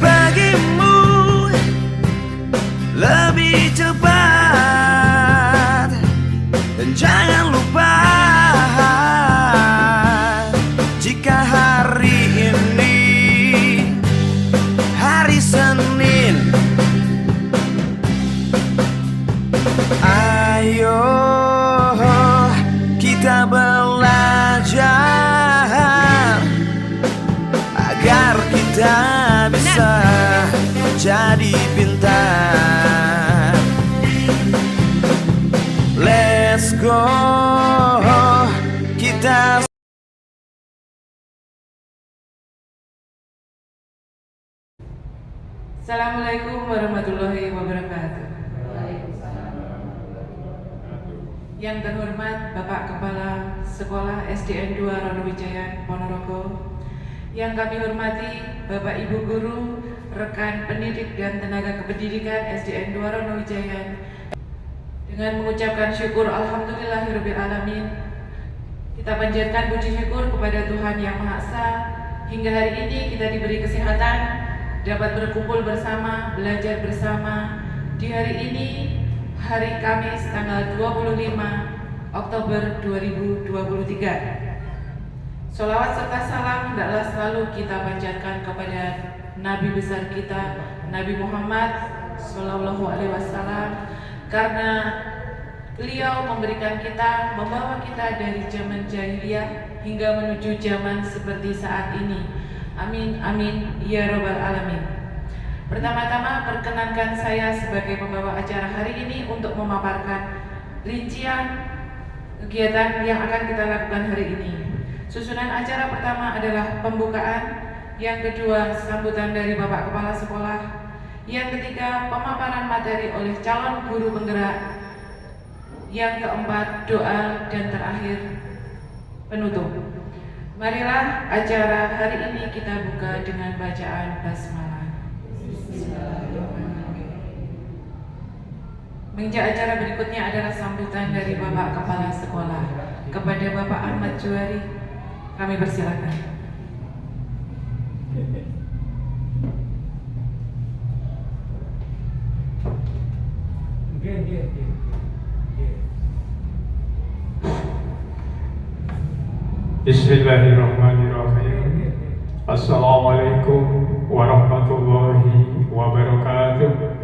bagimu lebih cepat. Dan jangan lupa, jika hari ini hari Senin, ayo kita belajar agar kita bisa jadi pintar. Let's go, kita. Assalamualaikum warahmatullahi wabarakatuh. Yang terhormat Bapak Kepala Sekolah SDN 2 Ronowijayan Ponorogo, yang kami hormati Bapak Ibu Guru, rekan pendidik dan tenaga kependidikan SDN 2 Ronowijayan, dengan mengucapkan syukur alhamdulillahirabbil alamin, kita panjatkan puji syukur kepada Tuhan Yang Maha Esa hingga hari ini kita diberi kesehatan, dapat berkumpul bersama, belajar bersama di hari ini, hari Kamis tanggal 25 Oktober 2023. Sholawat serta salam hendaklah selalu kita panjatkan kepada Nabi besar kita, Nabi Muhammad Sallallahu Alaihi Wasallam, karena beliau memberikan kita, membawa kita dari zaman jahiliyah hingga menuju zaman seperti saat ini. Amin, amin, ya robbal alamin. Pertama-tama perkenankan saya sebagai pembawa acara hari ini untuk memaparkan rincian kegiatan yang akan kita lakukan hari ini. Susunan acara pertama adalah pembukaan, yang kedua sambutan dari Bapak Kepala Sekolah, yang ketiga pemaparan materi oleh calon guru penggerak, yang keempat doa, dan terakhir penutup. Marilah acara hari ini kita buka dengan bacaan basmalah. Menginjak acara berikutnya adalah sambutan dari Bapak Kepala Sekolah. Kepada Bapak Ahmad Juwari, kami persilakan. Bismillahirrahmanirrahim. Assalamualaikum warahmatullahi wabarakatuh.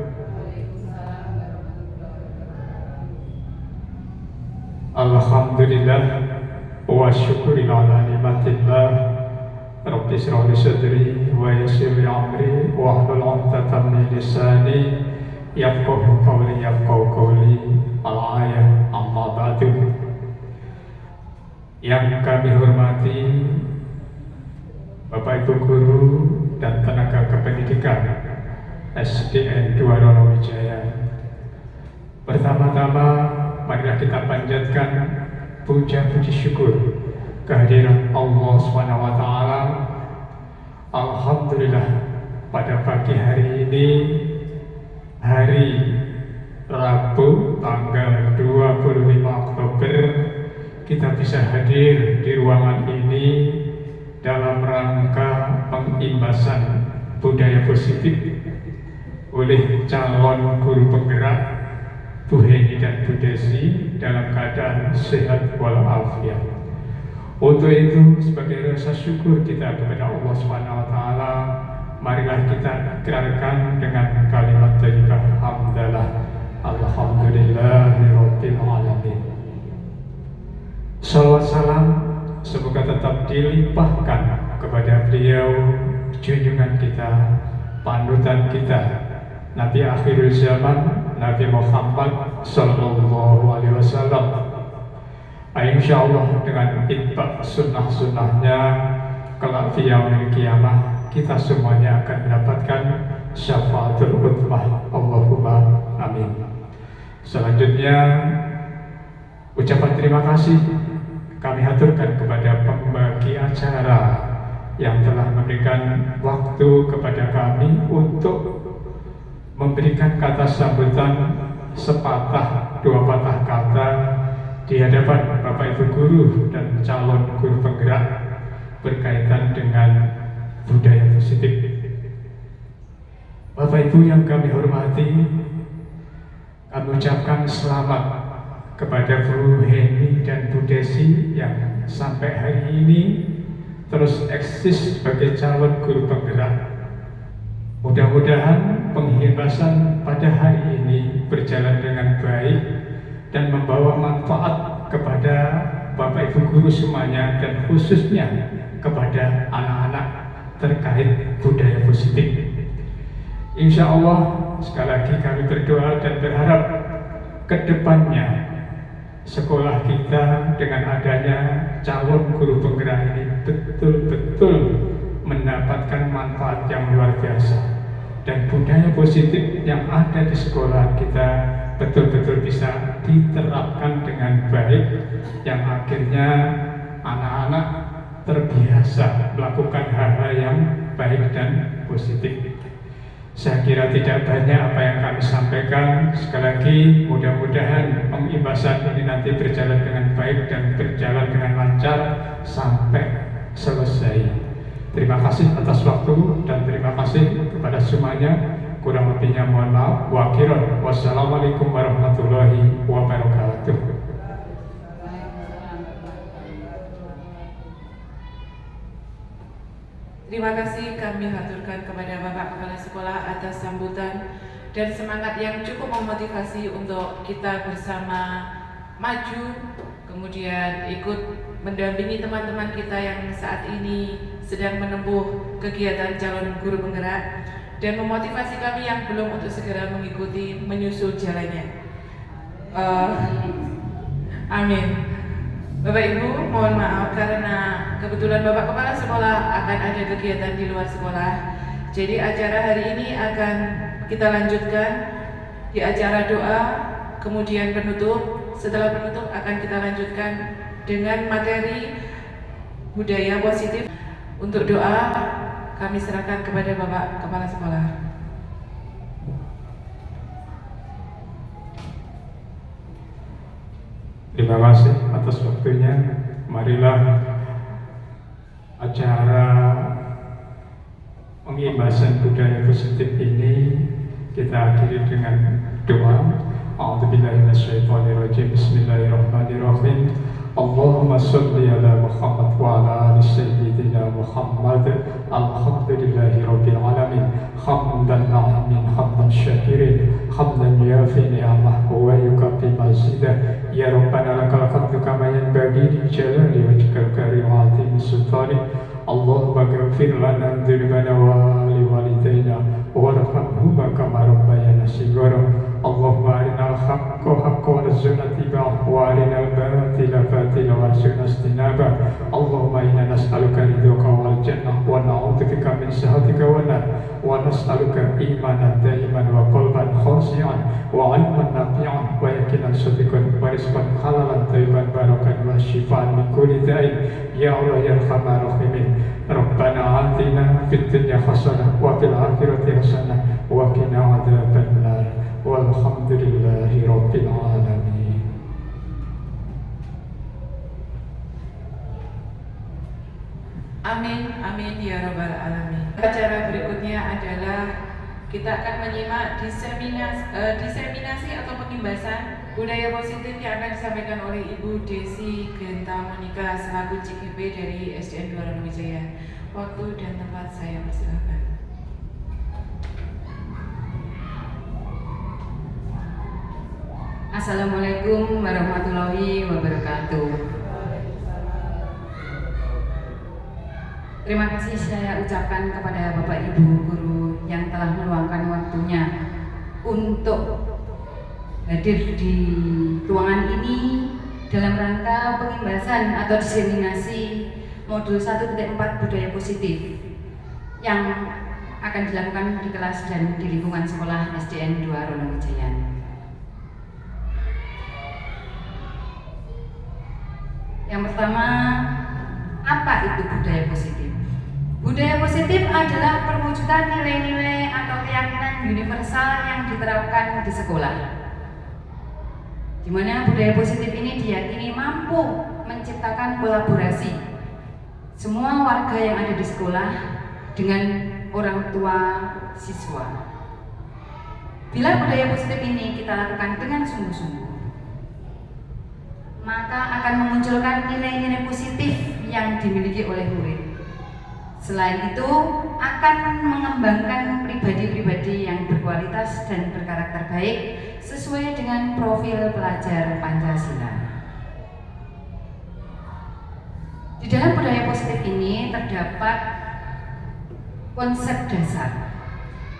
Alhamdulillah wa syukurin ala nikmatillah. Rabbi shrah li sadri wa yassir li amri wahlul 'uqdatam min lisani yafqahu qawli al-ayah amma ba'du. Yang kami hormati Bapak Ibu Guru dan tenaga kependidikan SDN 2 Ronowijaya. Pertama-tama marilah kita panjatkan puja puji syukur kehadiran Allah SWT. Alhamdulillah, pada pagi hari ini, hari Rabu tanggal 25 Oktober, kita bisa hadir di ruangan ini dalam rangka pengimbasan budaya positif oleh calon guru penggerak Bu Heni dan Bu Desi dalam keadaan sehat walafiat. Untuk itu, sebagai rasa syukur kita kepada Allah SWT, marilah kita ikrarkan dengan kalimat thayyibah hamdalah alhamdulillahirabbil alamin. Salawat salam semoga tetap dilimpahkan kepada beliau, junjungan kita, panutan kita, Nabi akhirul zaman, Nabi Muhammad Sallallahu Alaihi Wasallam. Insyaallah dengan itbaq sunnah-sunnahnya kelak di yaumil qiyamah kita semuanya akan mendapatkan syafaatul uthmah. Allahumma amin. Selanjutnya ucapan terima kasih kami haturkan kepada pembagi acara yang telah memberikan waktu kepada kami untuk memberikan kata sambutan sepatah dua patah kata di hadapan Bapak Ibu Guru dan calon guru penggerak berkaitan dengan budaya positif. Bapak Ibu yang kami hormati, kami ucapkan selamat kepada Bu Heni dan Bu Desi yang sampai hari ini terus eksis sebagai calon guru penggerak. Mudah-mudahan penghibasan pada hari ini berjalan dengan baik dan membawa manfaat kepada Bapak Ibu guru semuanya dan khususnya kepada anak-anak terkait budaya positif. Insya Allah sekali lagi kami berdoa dan berharap ke depannya sekolah kita dengan adanya calon guru penggerak ini betul-betul mendapatkan manfaat yang luar biasa, dan budaya positif yang ada di sekolah kita betul-betul bisa diterapkan dengan baik, yang akhirnya anak-anak terbiasa melakukan hal-hal yang baik dan positif. Saya kira tidak banyak apa yang kami sampaikan. Sekali lagi mudah-mudahan pengibasan ini nanti berjalan dengan baik dan berjalan dengan lancar sampai selesai. Terima kasih atas waktu dan terima kasih kepada semuanya. Kurang lebihnya mohon maaf. Wassalamualaikum warahmatullahi wabarakatuh. Terima kasih kami haturkan kepada Bapak Kepala Sekolah atas sambutan dan semangat yang cukup memotivasi untuk kita bersama maju, kemudian ikut mendampingi teman-teman kita yang saat ini sedang menempuh kegiatan calon guru penggerak, dan memotivasi kami yang belum untuk segera mengikuti menyusul jalannya. Amin. Bapak Ibu, mohon maaf karena kebetulan Bapak Kepala Sekolah akan ada kegiatan di luar sekolah. Jadi acara hari ini akan kita lanjutkan di acara doa, kemudian penutup. Setelah penutup akan kita lanjutkan dengan materi budaya positif. Untuk doa kami serahkan kepada Bapak Kepala Sekolah. Terima kasih atas waktunya. Marilah acara pengibasan budaya positif ini kita akhiri dengan doa. A'udzubillahi minasyaitonirrajim. Bismillahirrahmanirrahim. Allahumma sholli ala Muhammad wa ala ali sayyidina Muhammad. Alhamdulillahi rabbil alamin. Hamdan na'imin, hamdan syakirin, hamdan yafi ni'amah wa yukafi mazidah. Ya Rabbana lakal hamdu kama yanbaghi li jalali wajhikal karim wa 'azimi sultanik. Allahumma ghfir lana dzunubana wa li walidayna warhamhuma kama rabbayana shighara. Allahumma arinal haqqa haqqan warzuqna ittiba'ahu wa arinal batila batilan warzuqna ijtinabah. Allahumma inna nas'aluka ridhaka wal jannah wa na'udzubika min sakhatika wan nar wa nas'aluka imanan da'iman wa qalban khashi'an wa 'ilman nafi'an wa yaqinan shadiqan wa rizqan halalan thayyiban barakan wa shifaan min kulli da'in. Ya Allah ya Arhamar Rahimin. Rabbana atina fid dunya hasanah wa fil akhirati hasanah wa qina adzaban nar. Walhamdulillahi rabbil alamin. Amin, amin ya rabbal alamin. Acara berikutnya adalah kita akan menyimak diseminasi atau pengibasan budaya positif yang akan disampaikan oleh Ibu Desi Genta Monika selaku CGP dari SDN 2 Ronowijaya. Waktu dan tempat saya persilakan. Assalamualaikum warahmatullahi wabarakatuh. Terima kasih saya ucapkan kepada Bapak Ibu guru yang telah meluangkan waktunya untuk hadir di ruangan ini dalam rangka pengibasan atau diseminasi modul 1.4 budaya positif yang akan dilakukan di kelas dan di lingkungan sekolah SDN 2 Ronowijaya. Yang pertama, apa itu budaya positif? Budaya positif adalah perwujudan nilai-nilai atau keyakinan universal yang diterapkan di sekolah, di mana budaya positif ini diyakini mampu menciptakan kolaborasi semua warga yang ada di sekolah dengan orang tua siswa. Bila budaya positif ini kita lakukan dengan sungguh-sungguh, maka akan memunculkan nilai-nilai positif yang dimiliki oleh murid. Selain itu, akan mengembangkan pribadi-pribadi yang berkualitas dan berkarakter baik sesuai dengan profil pelajar Pancasila. Di dalam budaya positif ini terdapat konsep dasar.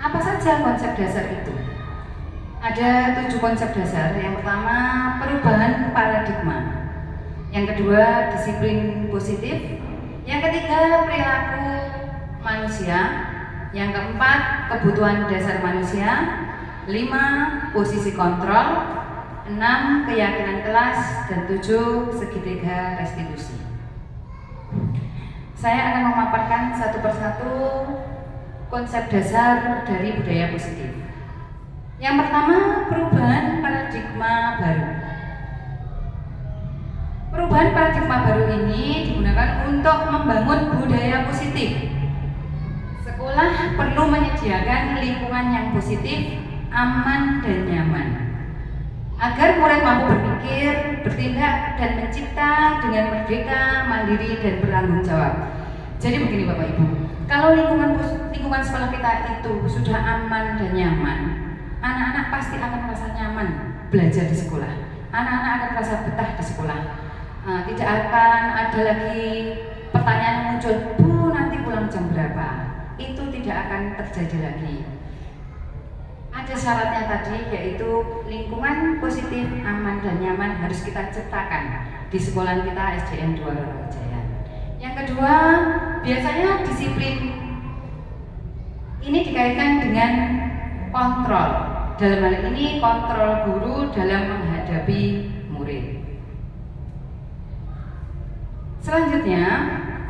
Apa saja konsep dasar itu? Ada 7 konsep dasar. Yang pertama, perubahan paradigma. Yang kedua, disiplin positif. Yang ketiga, perilaku manusia. Yang keempat, kebutuhan dasar manusia. 5, posisi kontrol. 6, keyakinan kelas. Dan 7, segitiga restitusi. Saya akan memaparkan satu persatu konsep dasar dari budaya positif. Yang pertama, perubahan paradigma baru. Perubahan paradigma baru ini digunakan untuk membangun budaya positif. Sekolah perlu menyediakan lingkungan yang positif, aman dan nyaman, agar murid mampu berpikir, bertindak, dan mencipta dengan merdeka, mandiri, dan bertanggung jawab. Jadi begini Bapak Ibu, kalau lingkungan sekolah kita itu sudah aman dan nyaman, anak-anak pasti akan merasa nyaman belajar di sekolah. Anak-anak akan merasa betah di sekolah. Tidak akan ada lagi pertanyaan yang muncul, Bu nanti pulang jam berapa? Itu tidak akan terjadi lagi. Ada syaratnya tadi, yaitu lingkungan positif, aman dan nyaman harus kita ciptakan di sekolah kita SDN 2 Ronowijaya. Yang kedua, biasanya disiplin ini dikaitkan dengan kontrol. Dalam hal ini kontrol guru dalam menghadapi murid. Selanjutnya,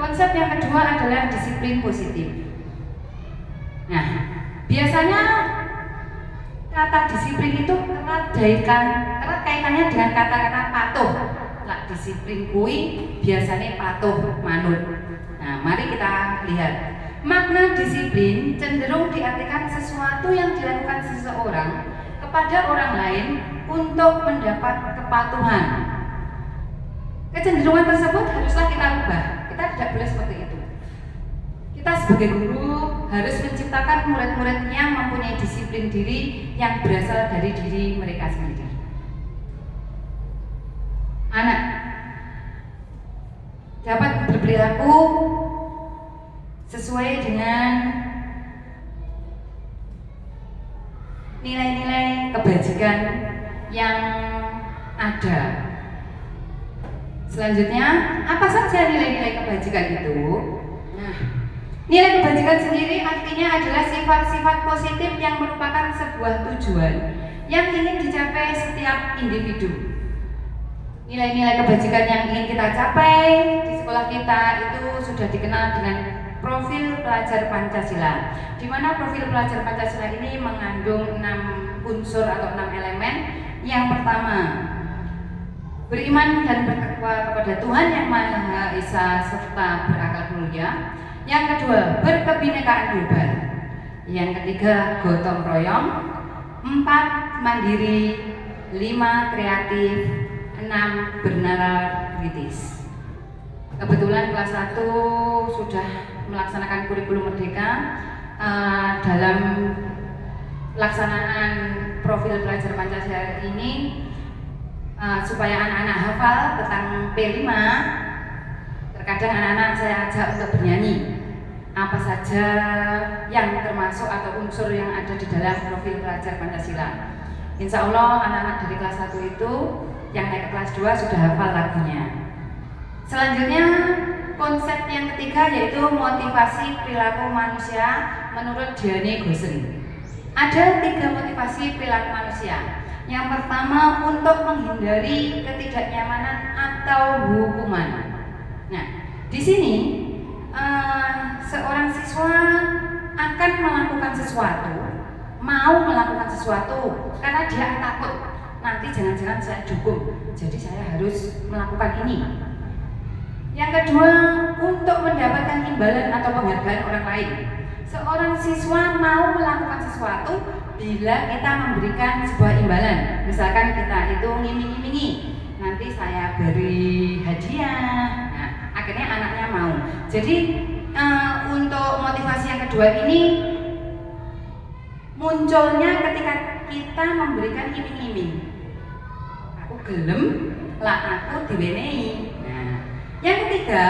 konsep yang kedua adalah disiplin positif. Nah, biasanya kata disiplin itu erat kaitannya dengan kata-kata patuh. Lah disiplin kui biasanya patuh manut. Nah, mari kita lihat. Makna disiplin cenderung diartikan sesuatu yang dilakukan seseorang kepada orang lain untuk mendapat kepatuhan. Kecenderungan tersebut haruslah kita ubah. Kita tidak boleh seperti itu. Kita sebagai guru harus menciptakan murid-murid yang mempunyai disiplin diri yang berasal dari diri mereka sendiri. Anak dapat berperilaku sesuai dengan nilai-nilai kebajikan yang ada. Selanjutnya, apa saja nilai-nilai kebajikan itu? Nah, nilai kebajikan sendiri artinya adalah sifat-sifat positif yang merupakan sebuah tujuan yang ingin dicapai setiap individu. Nilai-nilai kebajikan yang ingin kita capai di sekolah kita itu sudah dikenal dengan profil pelajar Pancasila, di mana profil pelajar Pancasila ini mengandung 6 unsur atau 6 elemen. Yang pertama, beriman dan bertakwa kepada Tuhan Yang Maha Esa serta berakhlak mulia. Yang kedua, berkebinekaan global. Yang ketiga, gotong royong. 4, mandiri. 5, kreatif. 6, bernalar kritis. Kebetulan kelas 1 sudah melaksanakan kurikulum merdeka. Dalam pelaksanaan profil pelajar Pancasila ini, supaya anak-anak hafal tentang P5, terkadang anak-anak saya ajak untuk bernyanyi apa saja yang termasuk atau unsur yang ada di dalam profil pelajar Pancasila. Insya Allah anak-anak dari kelas 1 itu yang naik ke kelas 2 sudah hafal lagunya. Selanjutnya, konsep yang ketiga yaitu motivasi perilaku manusia menurut Diane Gosen. Ada 3 motivasi perilaku manusia. Yang pertama, untuk menghindari ketidaknyamanan atau hukuman. Nah, di sini seorang siswa akan melakukan sesuatu, mau melakukan sesuatu karena dia takut nanti jangan-jangan saya dihukum, jadi saya harus melakukan ini. Yang kedua, untuk mendapatkan imbalan atau penghargaan orang lain. Seorang siswa mau melakukan sesuatu sesuatu bila kita memberikan sebuah imbalan. Misalkan kita itu ngiming-ngimingi, nanti saya beri hadiah. Nah, akhirnya anaknya mau. Jadi untuk motivasi yang kedua ini munculnya ketika kita memberikan iming-iming. Aku gelem, lah aku diwenehi. Nah, yang ketiga,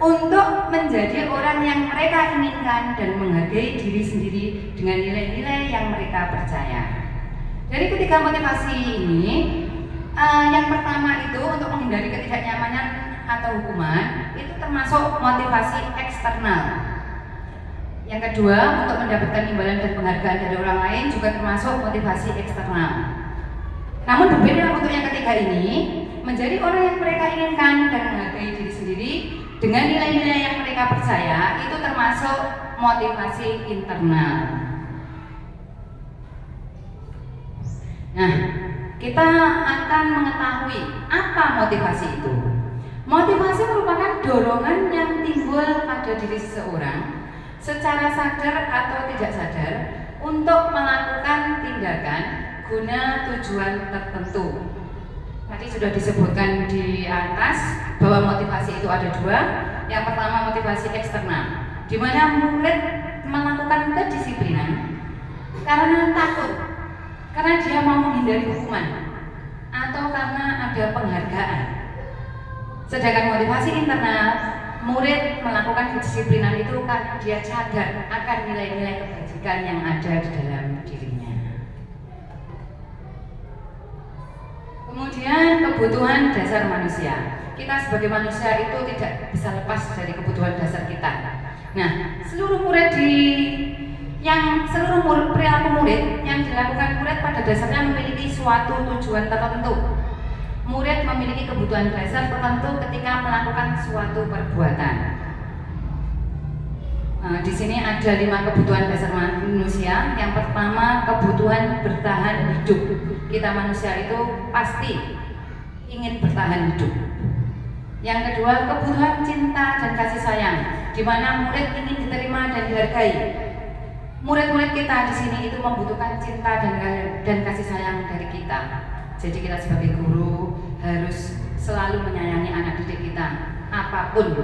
untuk menjadi orang yang mereka inginkan dan menghargai diri sendiri dengan nilai-nilai yang mereka percaya. Dari ketiga motivasi ini, yang pertama itu untuk menghindari ketidaknyamanan atau hukuman, itu termasuk motivasi eksternal. Yang kedua, untuk mendapatkan imbalan dan penghargaan dari orang lain juga termasuk motivasi eksternal. Namun berbeda untuk yang ketiga ini, menjadi orang yang mereka inginkan dan menghargai diri sendiri dengan nilai-nilai yang mereka percaya, itu termasuk motivasi internal. Nah, kita akan mengetahui apa motivasi itu. Motivasi merupakan dorongan yang timbul pada diri seseorang secara sadar atau tidak sadar untuk melakukan tindakan guna tujuan tertentu. Tadi sudah disebutkan di atas bahwa motivasi itu ada dua. Yang pertama motivasi eksternal, di mana murid melakukan kedisiplinan karena takut, karena dia mau menghindari hukuman, atau karena ada penghargaan. Sedangkan motivasi internal, murid melakukan kedisiplinan itu karena dia sadar akan nilai-nilai kebajikan yang ada di dalam dirinya. Kemudian kebutuhan dasar manusia. Kita sebagai manusia itu tidak bisa lepas dari kebutuhan dasar kita. Nah, seluruh perilaku murid yang dilakukan murid pada dasarnya memiliki suatu tujuan tertentu. Murid memiliki kebutuhan dasar tertentu ketika melakukan suatu perbuatan. Di sini ada 5 kebutuhan dasar manusia. Yang pertama, kebutuhan bertahan hidup. Kita manusia itu pasti ingin bertahan hidup. Yang kedua, kebutuhan cinta dan kasih sayang, di mana murid ingin diterima dan dihargai. Murid-murid kita di sini itu membutuhkan cinta dan kasih sayang dari kita. Jadi kita sebagai guru harus selalu menyayangi anak didik kita, apapun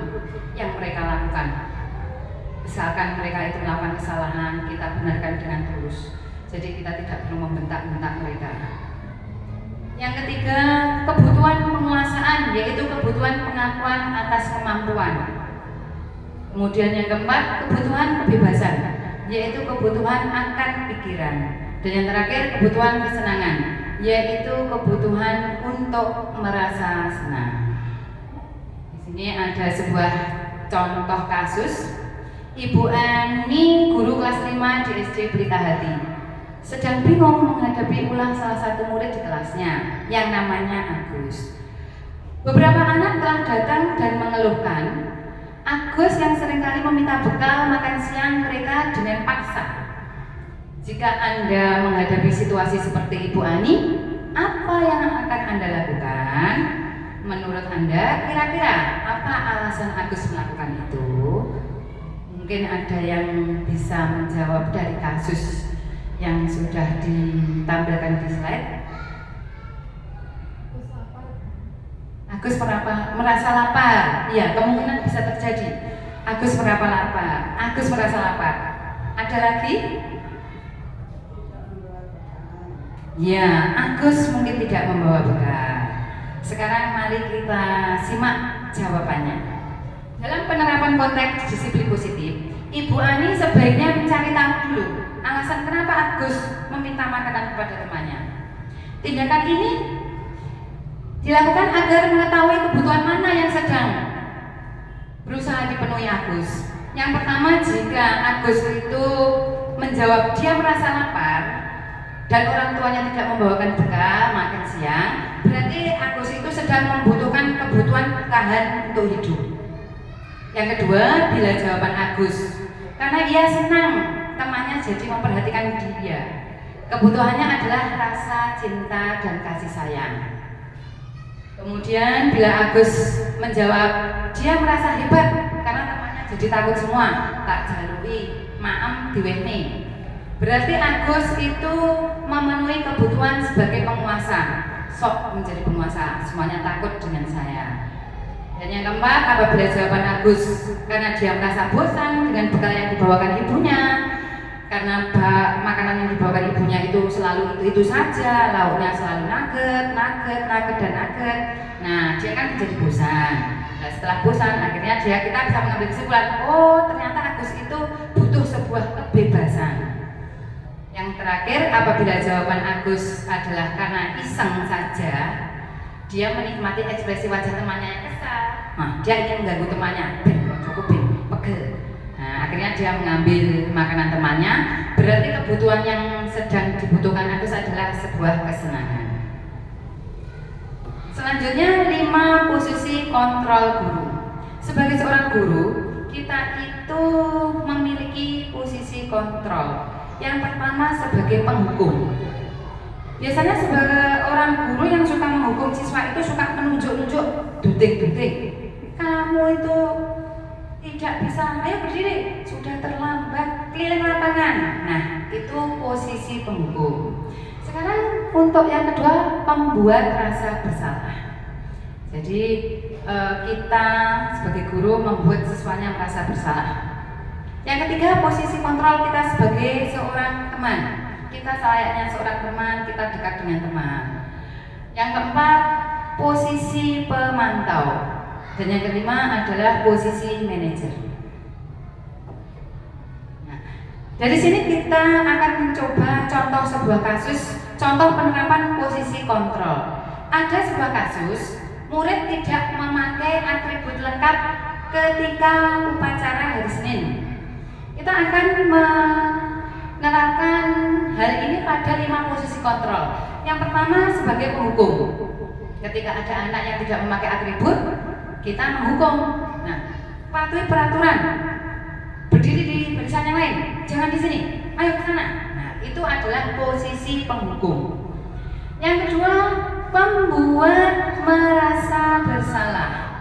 yang mereka lakukan. Misalkan mereka itu melakukan kesalahan, kita benarkan dengan tulus. Jadi kita tidak perlu membentak-bentak mereka. Yang ketiga, kebutuhan penguasaan, yaitu kebutuhan pengakuan atas kemampuan. Kemudian yang keempat, kebutuhan kebebasan, yaitu kebutuhan akan pikiran. Dan yang terakhir, kebutuhan kesenangan, yaitu kebutuhan untuk merasa senang. Di sini ada sebuah contoh kasus. Ibu Ani, guru kelas 5 di SD Pelita Hati, sedang bingung menghadapi ulah salah satu murid di kelasnya yang namanya Agus. Beberapa anak telah datang dan mengeluhkan Agus yang seringkali meminta bekal makan siang mereka dengan paksa. Jika Anda menghadapi situasi seperti Ibu Ani, apa yang akan Anda lakukan? Menurut Anda, kira-kira apa alasan Agus melakukan itu? Mungkin ada yang bisa menjawab dari kasus yang sudah ditampilkan di slide. Agus merasa lapar. Iya, kemungkinan bisa terjadi. Agus merasa lapar. Agus merasa lapar. Ada lagi? Ya, Agus mungkin tidak membawa bekal. Sekarang mari kita simak jawabannya. Dalam penerapan konteks disiplin positif, Ibu Ani sebaiknya mencari tahu dulu alasan kenapa Agus meminta makanan kepada temannya. Tindakan ini dilakukan agar mengetahui kebutuhan mana yang sedang berusaha dipenuhi Agus. Yang pertama, jika Agus itu menjawab dia merasa lapar dan orang tuanya tidak membawakan bekal makan siang, berarti Agus itu sedang membutuhkan kebutuhan bertahan untuk hidup. Yang kedua, bila jawaban Agus karena ia senang temannya jadi memperhatikan dia, kebutuhannya adalah rasa cinta dan kasih sayang. Kemudian bila Agus menjawab dia merasa hebat karena temannya jadi takut semua, tak jalui maem diwehne, Berarti Agus itu memenuhi kebutuhan sebagai penguasa. Sok menjadi penguasa, semuanya takut dengan saya. Dan yang keempat, apabila jawaban Agus karena dia merasa bosan dengan bekal yang dibawakan ibunya, karena makanan yang dibawakan ibunya itu selalu itu saja, lauknya selalu nugget, dan nugget. Nah, dia kan menjadi bosan. Nah, setelah bosan, akhirnya kita bisa mengambil kesimpulan, oh ternyata Agus itu butuh sebuah kebebasan. Yang terakhir, apabila jawaban Agus adalah karena iseng saja, dia menikmati ekspresi wajah temannya yang kesal. Nah, dia ingin mengganggu temannya, cukup pegel. Nah, akhirnya dia mengambil makanan temannya. Berarti kebutuhan yang sedang dibutuhkan Agus adalah sebuah kesenangan. Selanjutnya 5 posisi kontrol guru. Sebagai seorang guru, kita itu memiliki posisi kontrol. Yang pertama sebagai penghukum. Biasanya sebagai orang guru yang suka menghukum siswa itu suka menunjuk-nunjuk, duting-duting. Kamu itu tidak bisa, ayo berdiri, sudah terlambat, keliling lapangan. Nah, itu posisi penghukum. Sekarang untuk yang kedua, pembuat rasa bersalah. Jadi kita sebagai guru membuat siswanya merasa bersalah. Yang ketiga, posisi kontrol kita sebagai seorang teman. Kita selayaknya seorang teman, kita dekat dengan teman. Yang keempat, posisi pemantau. Dan yang kelima adalah posisi manajer. Nah, dari sini kita akan mencoba contoh sebuah kasus, contoh penerapan posisi kontrol. Ada sebuah kasus, murid tidak memakai atribut lengkap ketika upacara hari Senin. Kita akan menerapkan hal ini pada 5 posisi kontrol. Yang pertama sebagai penghukum. Ketika ada anak yang tidak memakai atribut, kita menghukum. Nah, patuhi peraturan. Berdiri di barisan yang lain, jangan di sini. Ayo ke sana. Nah, itu adalah posisi penghukum. Yang kedua, pembuat merasa bersalah.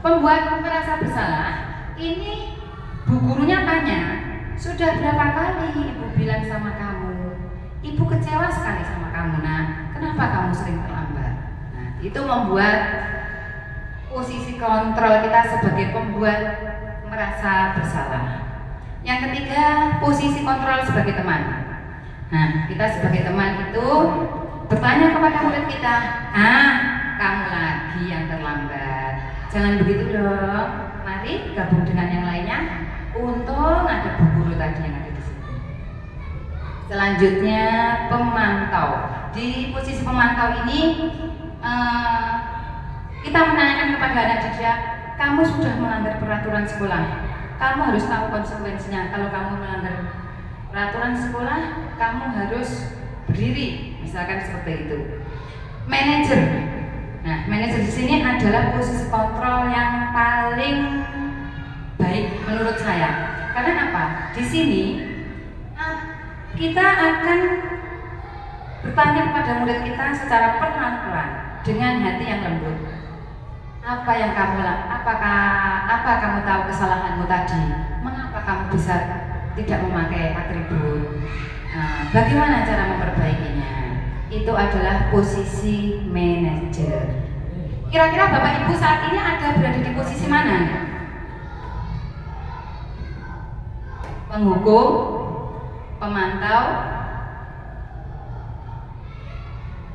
Pembuat merasa bersalah ini bu gurunya tanya, sudah berapa kali ibu bilang sama kamu, ibu kecewa sekali sama kamu, nah kenapa kamu sering terlambat? Nah, itu membuat posisi kontrol kita sebagai pembuat merasa bersalah. Yang ketiga, posisi kontrol sebagai teman. Nah, kita sebagai teman itu bertanya kepada murid kita, kamu lagi yang terlambat, jangan begitu dong, mari gabung dengan yang lainnya. Untung ada bu guru tadi yang ada di sini. Selanjutnya pemantau. Di posisi pemantau ini kita menanyakan kepada anak didik, kamu sudah melanggar peraturan sekolah. Kamu harus tahu konsekuensinya. Kalau kamu melanggar peraturan sekolah, kamu harus berdiri. Misalkan seperti itu. Manajer. Nah, manajer di sini adalah posisi kontrol yang paling baik menurut saya. Karena apa? Di sini kita akan bertanya kepada murid kita secara pelan-pelan dengan hati yang lembut. Apa yang kamu lakukan? Apa kamu tahu kesalahanmu tadi? Mengapa kamu bisa tidak memakai atribut? Bagaimana cara memperbaikinya? Itu adalah posisi manajer. Kira-kira Bapak Ibu saat ini ada berada di posisi mana? Penghukum, pemantau,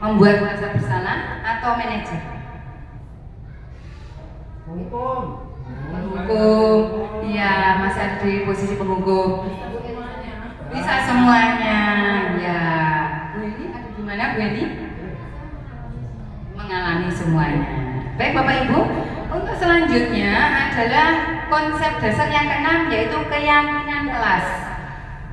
membuat merasa bersalah, atau manajer? Penghukum, iya, masih ada di posisi penghukum. Bisa semuanya, ya. Bu ini ada di mana, Bu ini? Mengalami semuanya. Baik Bapak Ibu, untuk selanjutnya adalah konsep dasar yang keenam, yaitu keyakinan kelas.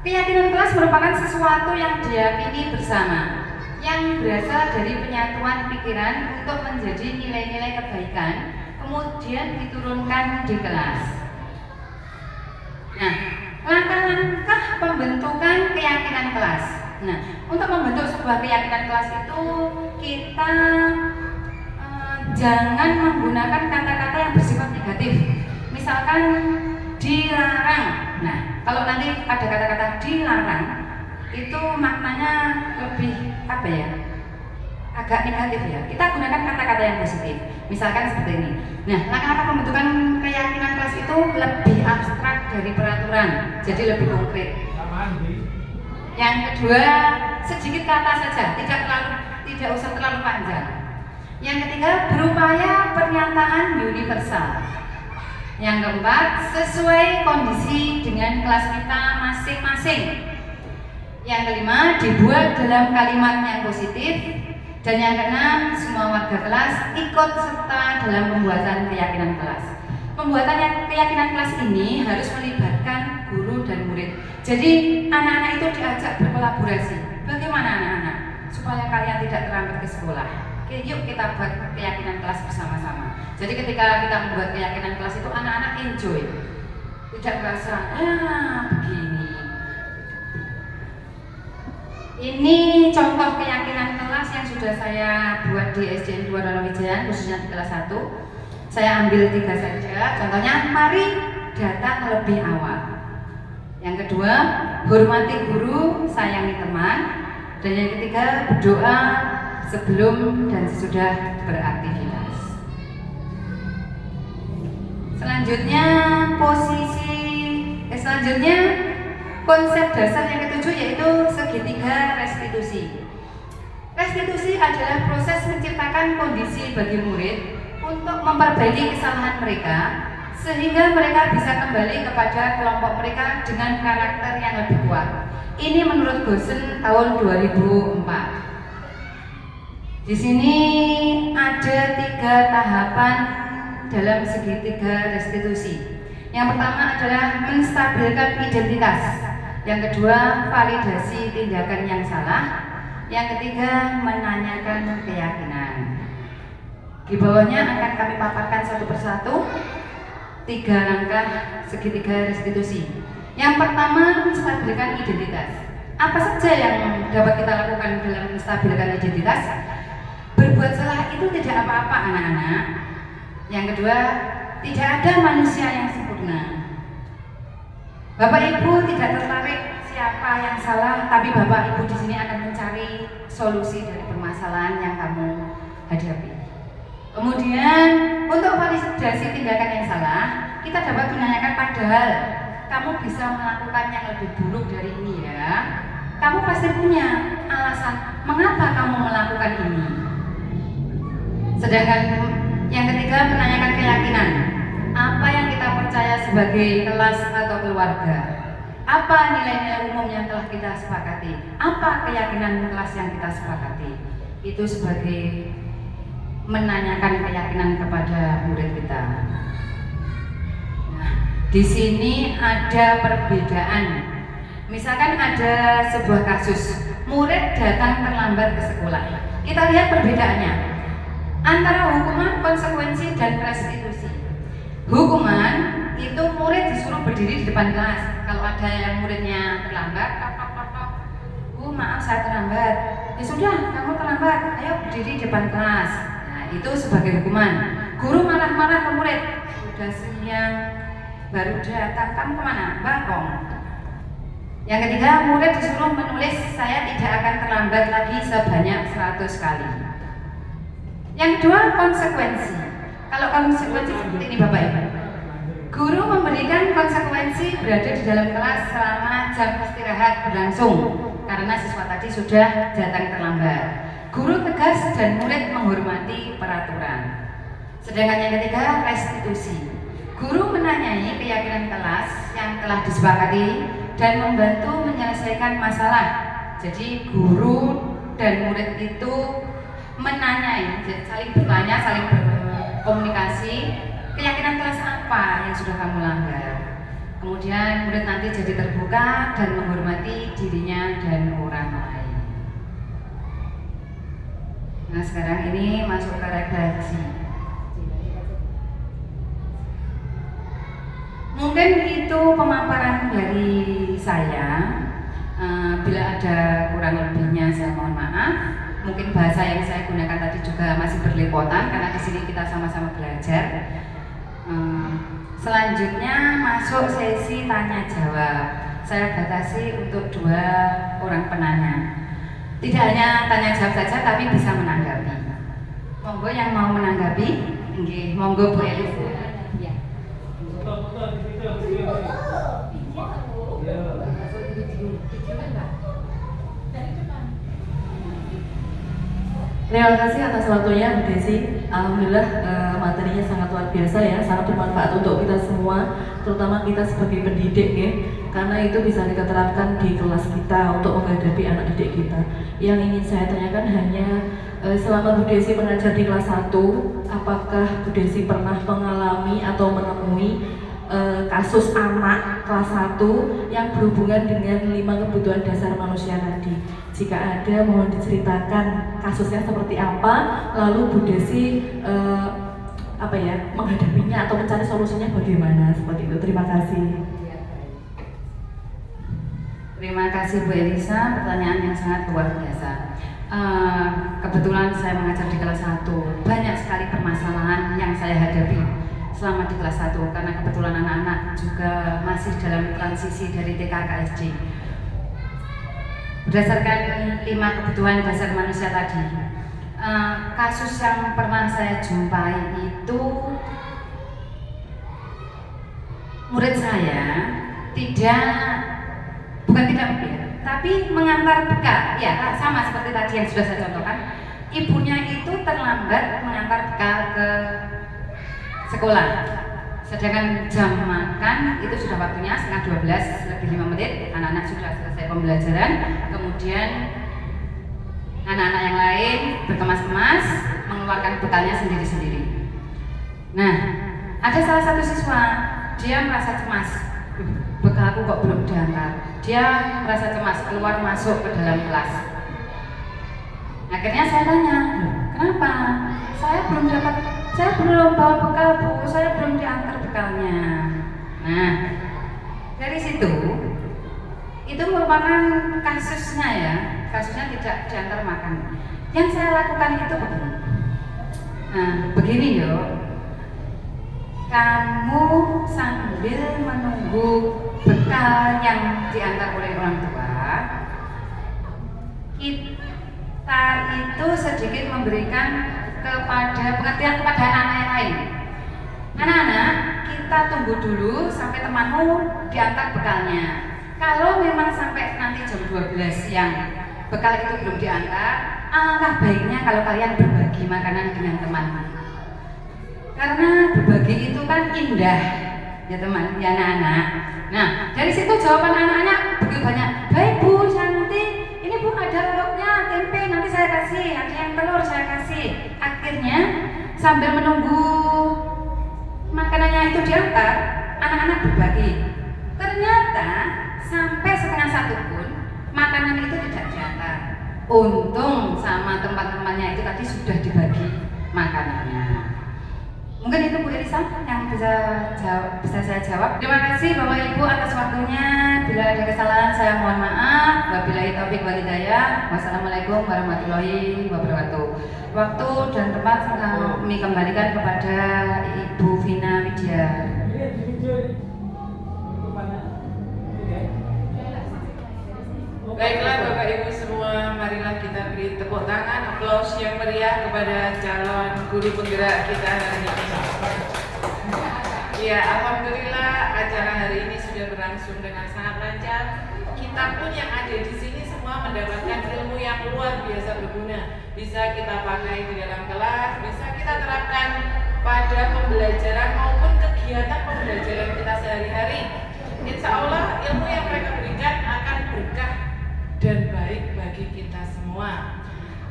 Keyakinan kelas merupakan sesuatu yang diyakini bersama, yang berasal dari penyatuan pikiran untuk menjadi nilai-nilai kebaikan, kemudian diturunkan di kelas. Nah, langkah-langkah pembentukan keyakinan kelas. Nah, untuk membentuk sebuah keyakinan kelas itu kita jangan menggunakan kata-kata yang bersifat negatif. Misalkan dilarang. Nah, kalau nanti ada kata-kata dilarang, itu maknanya lebih apa ya? Agak negatif ya. Kita gunakan kata-kata yang positif. Misalkan seperti ini. Nah, langkah-langkah pembentukan keyakinan kelas itu lebih abstrak dari peraturan, jadi lebih konkret. Yang kedua, sedikit kata saja, tidak usah terlalu panjang. Yang ketiga, berupaya pernyataan universal. Yang keempat, sesuai kondisi dengan kelas kita masing-masing. Yang kelima, dibuat dalam kalimat yang positif. Dan yang keenam, semua warga kelas ikut serta dalam pembuatan keyakinan kelas. Pembuatan keyakinan kelas ini harus melibatkan guru dan murid. Jadi anak-anak itu diajak berkolaborasi. Bagaimana anak-anak? Supaya kalian tidak terlambat ke sekolah. Oke, yuk kita buat keyakinan kelas bersama-sama. Jadi ketika kita membuat keyakinan kelas itu anak-anak enjoy. Tidak merasa, begini. Ini contoh keyakinan kelas yang sudah saya buat di SDN 2 Ronowijayan, khususnya di kelas 1. Saya ambil 3 saja. Contohnya, mari datang lebih awal. Yang kedua, hormati guru, sayangi teman. Dan yang ketiga, berdoa sebelum dan sesudah beraktivitas. Selanjutnya konsep dasar yang ketujuh yaitu segitiga restitusi. Restitusi adalah proses menciptakan kondisi bagi murid untuk memperbaiki kesalahan mereka sehingga mereka bisa kembali kepada kelompok mereka dengan karakter yang lebih kuat. Ini menurut Goosen tahun 2004. Di sini ada 3 tahapan dalam segitiga restitusi. Yang pertama adalah menstabilkan identitas. Yang kedua, validasi tindakan yang salah. Yang ketiga, menanyakan keyakinan. Di bawahnya akan kami paparkan satu persatu 3 langkah segitiga restitusi. Yang pertama, menstabilkan identitas. Apa saja yang dapat kita lakukan dalam menstabilkan identitas? Berbuat salah itu tidak apa-apa anak-anak. Yang kedua, tidak ada manusia yang sempurna. Bapak Ibu tidak tertarik siapa yang salah, tapi Bapak Ibu di sini akan mencari solusi dari permasalahan yang kamu hadapi. Kemudian untuk validasi tindakan yang salah, kita dapat menanyakan padahal kamu bisa melakukan yang lebih buruk dari ini ya. Kamu pasti punya alasan mengapa kamu melakukan ini. Sedangkan yang ketiga, menanyakan keyakinan. Apa yang kita percaya sebagai kelas atau keluarga? Apa nilai-nilai umum yang telah kita sepakati? Apa keyakinan kelas yang kita sepakati? Itu sebagai menanyakan keyakinan kepada murid kita. Nah, di sini ada perbedaan. Misalkan ada sebuah kasus, murid datang terlambat ke sekolah. Kita lihat perbedaannya antara hukuman, konsekuensi, dan restitusi. Hukuman itu murid disuruh berdiri di depan kelas. Kalau ada yang muridnya terlambat, Bu, maaf saya terlambat. Ya sudah, kamu terlambat, ayo berdiri di depan kelas. Nah, itu sebagai hukuman. Guru marah-marah ke murid, sudah siang, baru datang, kamu kemana? Bangkong. Yang ketiga, murid disuruh menulis, saya tidak akan terlambat lagi sebanyak 100 kali. Yang kedua, konsekuensi. Kalau konsekuensi seperti ini Bapak Ibu, guru memberikan konsekuensi berada di dalam kelas selama jam istirahat berlangsung karena siswa tadi sudah datang terlambat. Guru tegas dan murid menghormati peraturan. Sedangkan yang ketiga, restitusi. Guru menanyai keyakinan kelas yang telah disepakati dan membantu menyelesaikan masalah. Jadi guru dan murid itu menanyai, jadi saling bertanya, saling berkomunikasi, keyakinan kelas apa yang sudah kamu langgar. Kemudian murid nanti jadi terbuka dan menghormati dirinya dan orang lain. Nah, sekarang ini masuk ke redaksi. Mungkin itu pemaparan dari saya. Bila ada kurang lebihnya saya mohon maaf. Mungkin bahasa yang saya gunakan tadi juga masih berlepotan karena di sini kita sama-sama belajar. Selanjutnya masuk sesi tanya jawab. Saya batasi untuk 2 orang penanya. Tidak hanya tanya jawab saja, tapi bisa menanggapi. Monggo yang mau menanggapi, nggih, monggo Bu Elis. Ya. Terima kasih atas waktunya Bu Desi. Alhamdulillah materinya sangat luar biasa ya, sangat bermanfaat untuk kita semua, terutama kita sebagai pendidik ya, karena itu bisa kita terapkan di kelas kita untuk menghadapi anak didik kita. Yang ingin saya tanyakan hanya selama Bu Desi mengajar di kelas 1, apakah Bu Desi pernah mengalami atau menemui kasus anak kelas 1 yang berhubungan dengan 5 kebutuhan dasar manusia tadi? Jika ada, mohon diceritakan kasusnya seperti apa, lalu Bu Desi menghadapinya atau mencari solusinya bagaimana, seperti itu. Terima kasih. Terima kasih Bu Elisa, pertanyaan yang sangat luar biasa. Kebetulan saya mengajar di kelas 1, banyak sekali permasalahan yang saya hadapi selama di kelas 1, karena kebetulan anak-anak juga masih dalam transisi dari TK ke SD. Berdasarkan 5 kebutuhan dasar manusia tadi, kasus yang pernah saya jumpai itu murid saya bukan tidak tapi mengantar bekal, ya sama seperti tadi yang sudah saya contohkan. Ibunya itu terlambat mengantar bekal ke sekolah, sedangkan jam makan itu sudah waktunya setengah 12 lebih 5 menit, anak-anak sudah selesai pembelajaran. Kemudian anak-anak yang lain berkemas-kemas mengeluarkan bekalnya sendiri-sendiri. Nah, ada salah satu siswa, dia merasa cemas, bekalku kok belum diantar. Dia merasa cemas, keluar masuk ke dalam kelas. Akhirnya saya tanya, kenapa? Saya belum bawa bekal Bu, saya belum diantar bekalnya. Nah, dari situ, itu merupakan kasusnya tidak diantar makan. Yang saya lakukan itu begini. Nah, begini yo, kamu sambil menunggu bekal yang diantar oleh orang tua, kita itu sedikit memberikan pengertian kepada anak-anak yang lain. Anak-anak, kita tunggu dulu sampai temanmu diantar bekalnya. Kalau memang sampai nanti jam 12 yang bekal itu belum diantar, alangkah baiknya kalau kalian berbagi makanan dengan teman. Karena berbagi itu kan indah, ya teman, ya anak-anak. Nah, dari situ jawaban anak-anak begitu banyak. Baik Bu, nanti ini Bu ada lauknya, tempe nanti saya kasih, ada yang telur saya kasih. Akhirnya sambil menunggu makanannya itu diantar, anak-anak berbagi. Ternyata sampai setengah 1 pun makanan itu tidak diantar. Untung sama teman-temannya itu tadi sudah dibagi makanannya. Mungkin itu Bu Elisa yang bisa saya jawab. Terima kasih Bapak Ibu atas waktunya. Bila ada kesalahan saya mohon maaf. Wabillahi taufiq wal hidayah. Wassalamualaikum warahmatullahi wabarakatuh. Waktu dan tempat kami kembalikan kepada Ibu Vina Widya. Baiklah Bapak Ibu semua, marilah kita beri tepuk tangan, aplaus yang meriah kepada calon guru penggerak kita hari ini. Ya, alhamdulillah acara hari ini sudah berlangsung dengan sangat lancar. Kita pun yang ada di sini semua mendapatkan ilmu yang luar biasa berguna. Bisa kita pakai di dalam kelas, bisa kita terapkan pada pembelajaran maupun kegiatan pembelajaran kita sehari-hari. Insya Allah ilmu yang mereka berikan akan berkah dan baik bagi kita semua.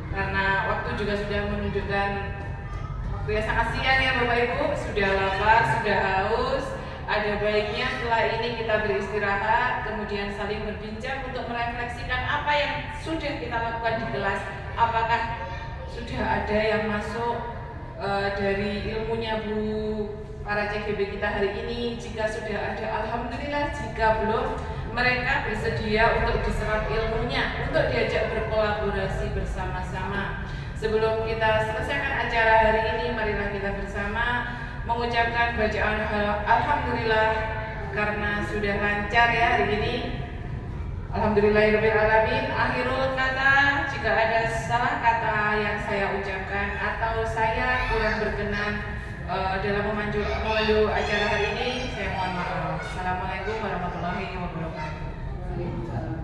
Karena waktu juga sudah menunjukkan waktu yang sangat siang ya Bapak Ibu, sudah lapar, sudah haus. Ada baiknya setelah ini kita beristirahat, kemudian saling berbincang untuk merefleksikan apa yang sudah kita lakukan di kelas. Apakah sudah ada yang masuk dari ilmunya Bu para CGB kita hari ini? Jika sudah ada, alhamdulillah. Jika belum, mereka bersedia untuk diserap ilmunya, untuk diajak berkolaborasi bersama-sama. Sebelum kita selesaikan acara hari ini, marilah kita bersama mengucapkan bacaan alhamdulillah karena sudah lancar ya hari ini. Alhamdulillahirrahmanirrahim. Akhirul kata, jika ada salah kata yang saya ucapkan atau saya kurang berkenan dalam memandu acara hari ini, saya mohon maaf. Assalamualaikum warahmatullahi wabarakatuh.